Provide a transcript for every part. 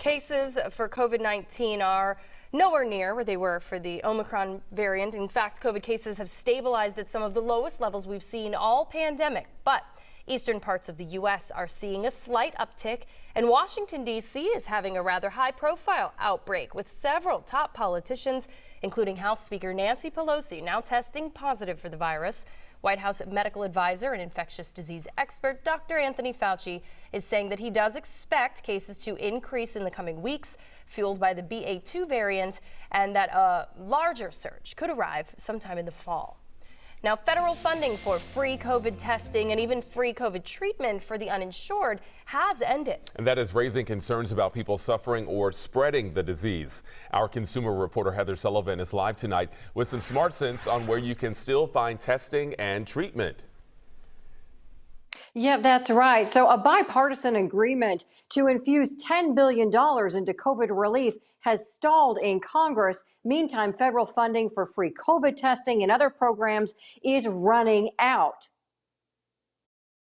Cases for COVID-19 are nowhere near where they were for the Omicron variant. In fact, COVID cases have stabilized at some of the lowest levels we've seen all pandemic. But eastern parts of the U.S. are seeing a slight uptick, and Washington, D.C. is having a rather high-profile outbreak with several top politicians, including House Speaker Nancy Pelosi, now testing positive for the virus. White House medical advisor and infectious disease expert Dr. Anthony Fauci is saying that he does expect cases to increase in the coming weeks, fueled by the BA.2 variant, and that a larger surge could arrive sometime in the fall. Now, federal funding for free COVID testing and even free COVID treatment for the uninsured has ended. And that is raising concerns about people suffering or spreading the disease. Our consumer reporter Heather Sullivan is live tonight with some smart sense on where you can still find testing and treatment. Yeah, that's right. So a bipartisan agreement to infuse $10 billion into COVID relief has stalled in Congress. Meantime, federal funding for free COVID testing and other programs is running out.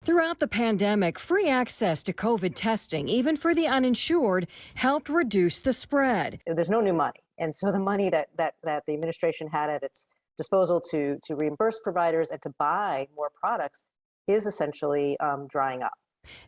Throughout the pandemic, free access to COVID testing, even for the uninsured, helped reduce the spread. There's no new money. And so the money that the administration had at its disposal to reimburse providers and to buy more products is essentially drying up.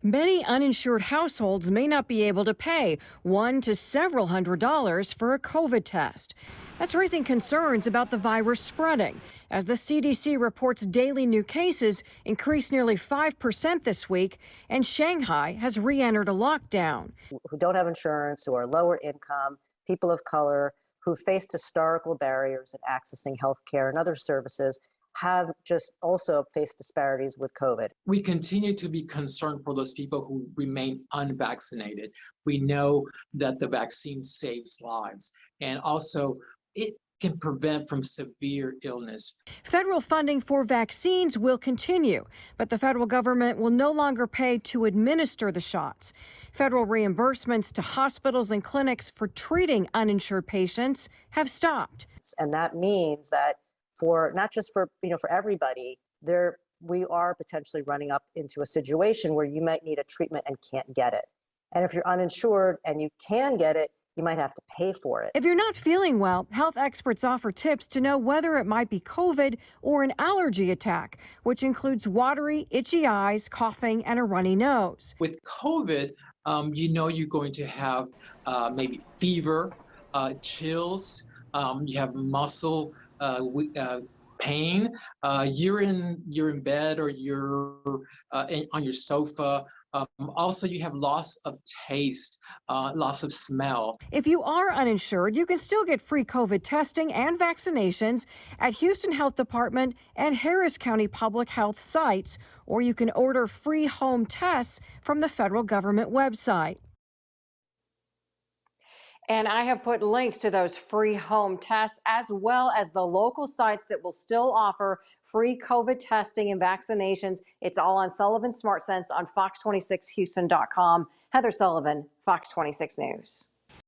Many uninsured households may not be able to pay $100 to several $100s for a COVID test. That's raising concerns about the virus spreading, as the CDC reports daily new cases increased nearly 5% this week, and Shanghai has re-entered a lockdown. Who don't have insurance, who are lower income, people of color, who faced historical barriers in accessing health care and other services, have just also faced disparities with COVID. We continue to be concerned for those people who remain unvaccinated. We know that the vaccine saves lives, and also it can prevent from severe illness. Federal funding for vaccines will continue, but the federal government will no longer pay to administer the shots. Federal reimbursements to hospitals and clinics for treating uninsured patients have stopped. And that means that for not just for everybody, we are potentially running up into a situation where you might need a treatment and can't get it. And if you're uninsured and you can get it, you might have to pay for it. If you're not feeling well, health experts offer tips to know whether it might be COVID or an allergy attack, which includes watery, itchy eyes, coughing, and a runny nose. With COVID, you're going to have maybe fever, chills, you have muscle pain, you're in bed or you're on your sofa. Also, you have loss of taste, loss of smell. If you are uninsured, you can still get free COVID testing and vaccinations at Houston Health Department and Harris County Public Health sites, or you can order free home tests from the federal government website. And I have put links to those free home tests as well as the local sites that will still offer free COVID testing and vaccinations. It's all on Sullivan Smart Sense on Fox26Houston.com. Heather Sullivan, Fox 26 News.